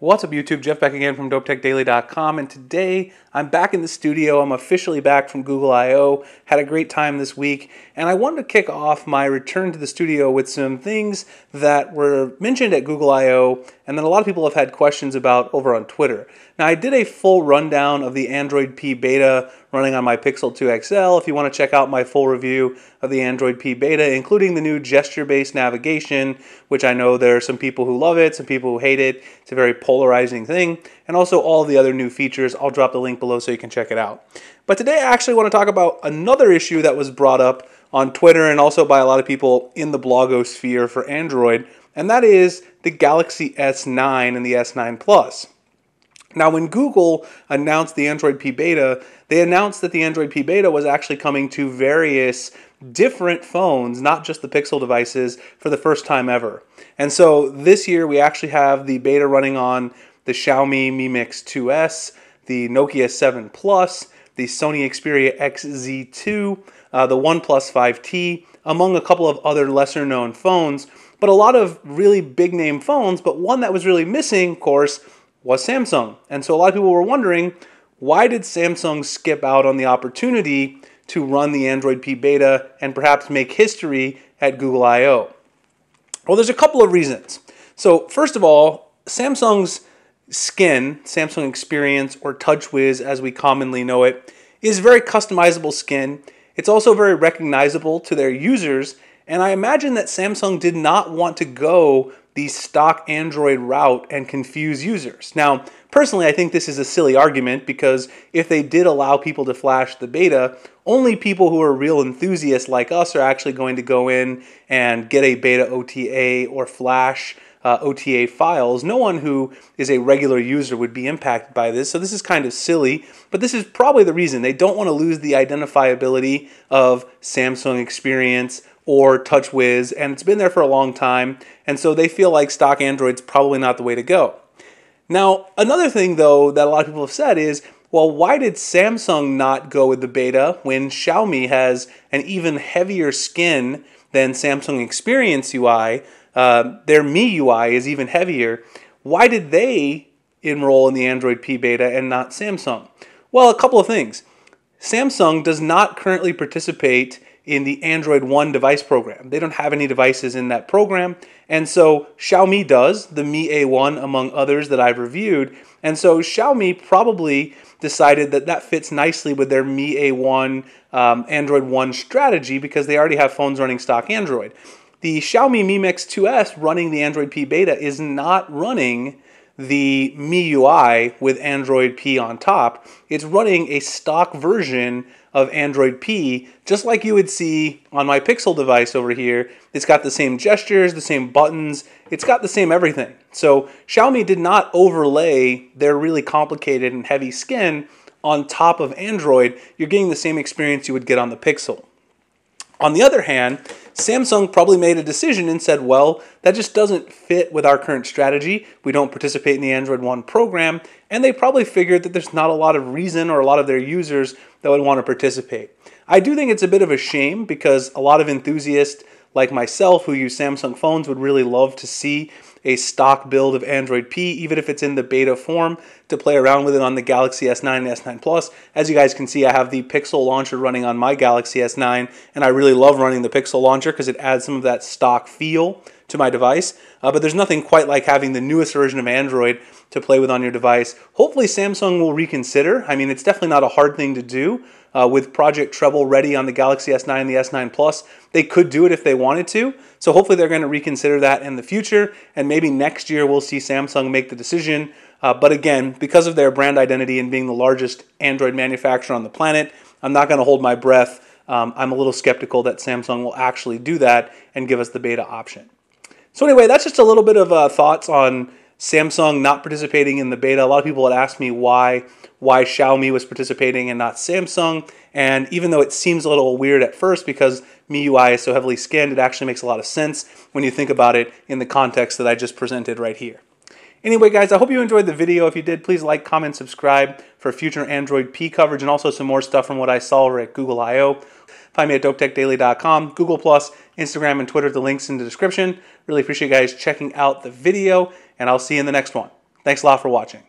What's up YouTube, Jeff back again from DopeTechDaily.com, and today I'm back in the studio. I'm officially back from Google I/O. Had a great time this week, and I wanted to kick off my return to the studio with some things that were mentioned at Google I/O and that a lot of people have had questions about over on Twitter. Now, I did a full rundown of the Android P beta running on my Pixel 2 XL. If you want to check out my full review of the Android P beta, including the new gesture-based navigation, which I know there are some people who love it, some people who hate it. It's a very polarizing thing, and also all the other new features. I'll drop the link below so you can check it out. But today I actually want to talk about another issue that was brought up on Twitter and also by a lot of people in the blogosphere for Android, and that is the Galaxy S9 and the S9 Plus. Now, when Google announced the Android P beta, they announced that the Android P beta was actually coming to various different phones, not just the Pixel devices, for the first time ever. And so this year we actually have the beta running on the Xiaomi Mi Mix 2S, the Nokia 7 Plus, the Sony Xperia XZ2, the OnePlus 5T, among a couple of other lesser known phones, but a lot of really big name phones. But one that was really missing, of course, was Samsung. And so a lot of people were wondering, why did Samsung skip out on the opportunity to run the Android P beta and perhaps make history at Google I/O? Well, there's a couple of reasons. So first of all, Samsung's skin, Samsung Experience or TouchWiz as we commonly know it, is very customizable skin. It's also very recognizable to their users, and I imagine that Samsung did not want to go the stock Android route and confuse users. Now, personally, I think this is a silly argument because if they did allow people to flash the beta, only people who are real enthusiasts like us are actually going to go in and get a beta OTA or flash OTA files. No one who is a regular user would be impacted by this, so this is kind of silly, but this is probably the reason. They don't want to lose the identifiability of Samsung Experience or TouchWiz, and it's been there for a long time, and so they feel like stock Android's probably not the way to go. Now, another thing though that a lot of people have said is, well, why did Samsung not go with the beta when Xiaomi has an even heavier skin than Samsung Experience UI? Their Mi UI is even heavier. Why did they enroll in the Android P beta and not Samsung? Well, a couple of things. Samsung does not currently participate in the Android One device program. They don't have any devices in that program, and so Xiaomi does, the Mi A1 among others that I've reviewed, and so Xiaomi probably decided that that fits nicely with their Mi A1 Android One strategy because they already have phones running stock Android. The Xiaomi Mi Mix 2S running the Android P beta is not running the MIUI with Android P on top. It's running a stock version of Android P, just like you would see on my Pixel device over here. It's got the same gestures, the same buttons, it's got the same everything. So Xiaomi did not overlay their really complicated and heavy skin on top of Android. You're getting the same experience you would get on the Pixel. On the other hand, Samsung probably made a decision and said, well, that just doesn't fit with our current strategy. We don't participate in the Android One program, and they probably figured that there's not a lot of reason or a lot of their users that would want to participate. I do think it's a bit of a shame because a lot of enthusiasts like myself who use Samsung phones would really love to see a stock build of Android P, even if it's in the beta form, to play around with it on the Galaxy S9 and S9 Plus. As you guys can see, I have the Pixel launcher running on my Galaxy S9, and I really love running the Pixel launcher because it adds some of that stock feel to my device. But there's nothing quite like having the newest version of Android to play with on your device. Hopefully Samsung will reconsider. I mean, it's definitely not a hard thing to do. With Project Treble ready on the Galaxy S9 and the S9 Plus, they could do it if they wanted to. So hopefully they're going to reconsider that in the future, and maybe next year we'll see Samsung make the decision. But again, because of their brand identity and being the largest Android manufacturer on the planet, I'm not going to hold my breath. I'm a little skeptical that Samsung will actually do that and give us the beta option. So anyway, that's just a little bit of thoughts on Samsung not participating in the beta. A lot of people had asked me why Xiaomi was participating and not Samsung, and even though it seems a little weird at first because MIUI is so heavily skinned, it actually makes a lot of sense when you think about it in the context that I just presented right here. Anyway, guys, I hope you enjoyed the video. If you did, please like, comment, subscribe for future Android P coverage and also some more stuff from what I saw over at Google I/O. Find me at DopeTechDaily.com, Google+, Instagram, and Twitter. The link's in the description. Really appreciate you guys checking out the video, and I'll see you in the next one. Thanks. Thanks a lot for watching.